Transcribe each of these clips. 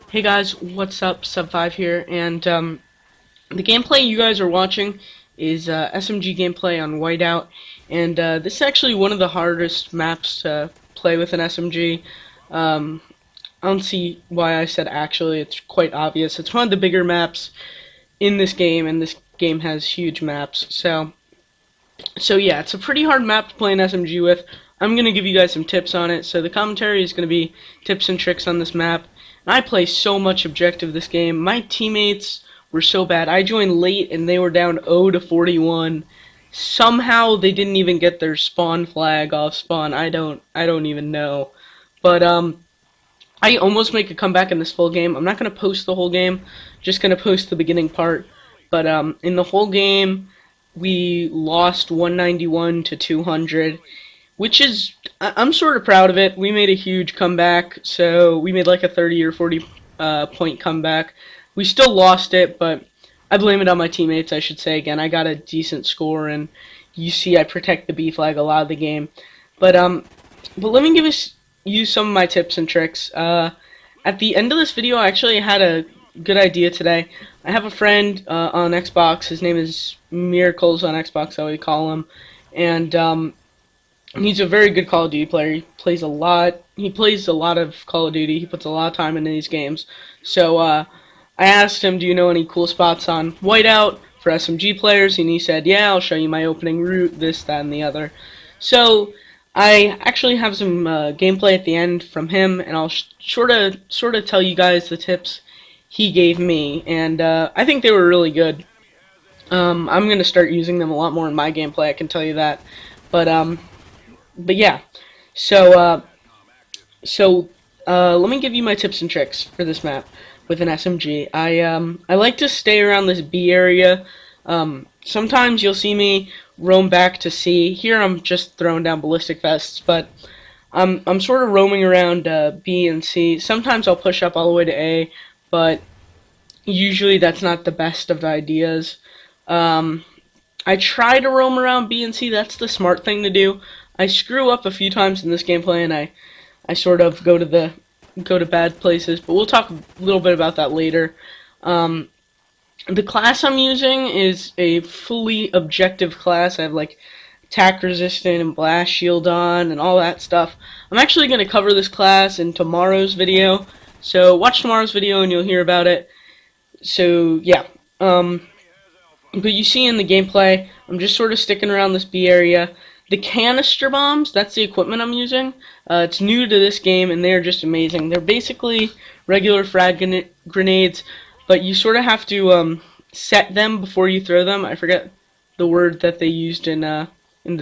Hey guys, what's up? Sub5 here, and the gameplay you guys are watching is SMG gameplay on Whiteout, and this is actually one of the hardest maps to play with an SMG. I don't see why I said actually, it's quite obvious. It's one of the bigger maps in this game, and this game has huge maps, so yeah, it's a pretty hard map to play an SMG with. I'm going to give you guys some tips on it, so the commentary is going to be tips and tricks on this map. And I play so much objective this game. My teammates were so bad. I joined late and they were down 0-41. Somehow they didn't even get their spawn flag off spawn. I don't even know. But I almost make a comeback in this full game. I'm not going to post the whole game, just going to post the beginning part. But in the whole game, we lost 191 to 200, which is, I'm sort of proud of it. We made a huge comeback, so we made like a 30 or 40 point comeback. We still lost it, but I blame it on my teammates, I should say. Again, I got a decent score, and you see I protect the B flag a lot of the game. But let me give you some of my tips and tricks. At the end of this video, I actually had a good idea today. I have a friend on Xbox. His name is Miracles on Xbox, I would call him, and he's a very good Call of Duty player. He plays a lot. He plays a lot of Call of Duty. He puts a lot of time into these games. So I asked him, "Do you know any cool spots on Whiteout for SMG players?" And he said, "Yeah, I'll show you my opening route, this, that, and the other." So I actually have some gameplay at the end from him, and I'll sort of tell you guys the tips he gave me, and I think they were really good. I'm gonna start using them a lot more in my gameplay, I can tell you that. But yeah, so let me give you my tips and tricks for this map with an SMG. I like to stay around this B area. Sometimes you'll see me roam back to C. Here I'm just throwing down ballistic vests, but I'm sort of roaming around B and C. Sometimes I'll push up all the way to A, but usually that's not the best of ideas. I try to roam around B and C. That's the smart thing to do. I screw up a few times in this gameplay, and I sort of go to bad places, but we'll talk a little bit about that later. The class I'm using is a fully objective class. I have like attack resistant and blast shield on and all that stuff. I'm actually going to cover this class in tomorrow's video, so watch tomorrow's video and you'll hear about it. So yeah, but you see in the gameplay, I'm just sort of sticking around this B area. The canister bombs, that's the equipment I'm using. It's new to this game, and they're just amazing. They're basically regular frag grenades, but you sort of have to set them before you throw them. I forget the word that they used in the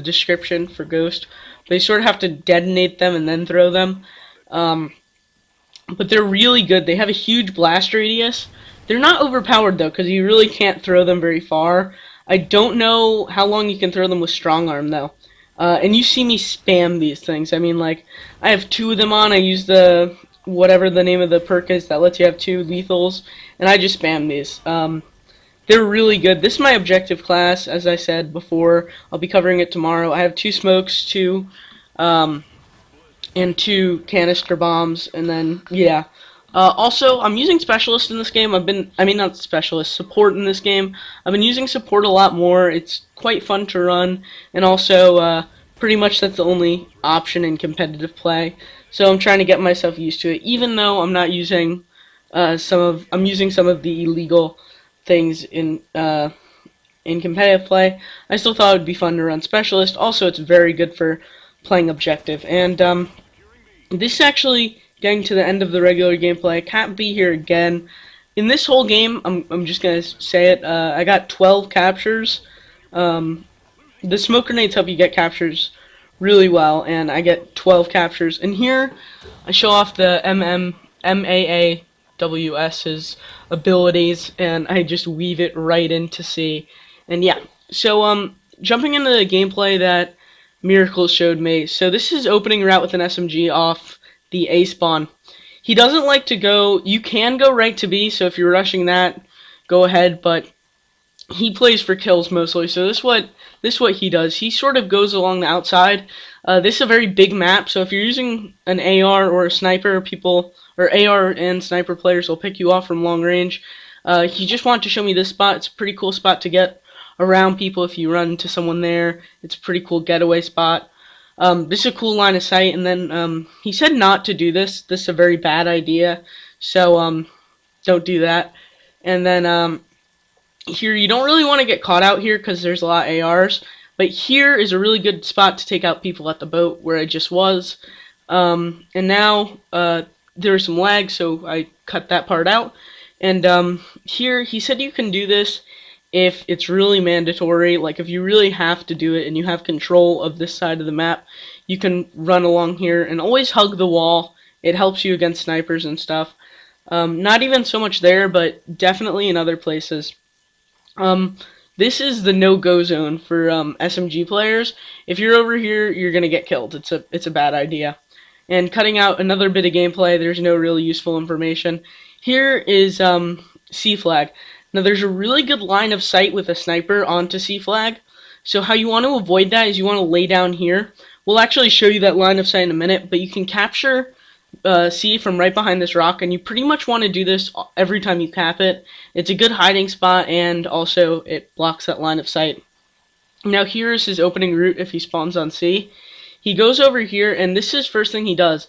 description for Ghost. But you sort of have to detonate them and then throw them. But they're really good. They have a huge blast radius. They're not overpowered, though, because you really can't throw them very far. I don't know how long you can throw them with strong arm, though. And you see me spam these things. I mean, like, I have 2 of them on. I use the, whatever the name of the perk is that lets you have 2 lethals, and I just spam these. They're really good. This is my objective class, as I said before. I'll be covering it tomorrow. I have 2 smokes, and 2 canister bombs, and then, yeah. Also, I'm using Specialist in this game. Not Specialist, Support in this game. I've been using Support a lot more. It's quite fun to run, and also, pretty much that's the only option in competitive play. So I'm trying to get myself used to it, even though I'm not using, I'm using some of the illegal things in competitive play. I still thought it would be fun to run Specialist. Also, it's very good for playing objective, and, this actually, getting to the end of the regular gameplay, I can't be here again. In this whole game, I'm just gonna say it, I got 12 captures. The smoke grenades help you get captures really well, and I get 12 captures. And here, I show off the MAAWS's abilities, and I just weave it right into C. And yeah, so jumping into the gameplay that Miracles showed me. So this is opening route with an SMG off the A spawn. He doesn't like to go, you can go right to B, so if you're rushing that, go ahead, but he plays for kills mostly. So this what he does. He sort of goes along the outside. This is a very big map, so if you're using an AR or a sniper, people or AR and sniper players will pick you off from long range. He just wanted to show me this spot. It's a pretty cool spot to get around people if you run into someone there. It's a pretty cool getaway spot. This is a cool line of sight, and then he said not to do this. This is a very bad idea, so don't do that. And then here, you don't really want to get caught out here because there's a lot of ARs, but here is a really good spot to take out people at the boat where I just was. And now there was some lag, so I cut that part out. And here, he said you can do this if it's really mandatory, like if you really have to do it and you have control of this side of the map, you can run along here and always hug the wall. It helps you against snipers and stuff. Not even so much there, but definitely in other places. This is the no-go zone for SMG players. If you're over here, you're gonna get killed. It's a bad idea. And cutting out another bit of gameplay, there's no really useful information. Here is C flag. Now there's a really good line of sight with a sniper onto C flag. So how you want to avoid that is you want to lay down here. We'll actually show you that line of sight in a minute, but you can capture C from right behind this rock, and you pretty much want to do this every time you cap it. It's a good hiding spot, and also it blocks that line of sight. Now here's his opening route if he spawns on C. He goes over here, and this is first thing he does.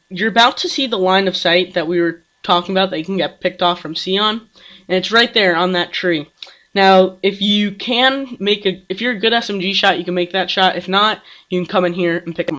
You're about to see the line of sight that we were talking about that you can get picked off from C on, and it's right there on that tree. Now, if you're a good SMG shot, you can make that shot. If not, you can come in here and pick him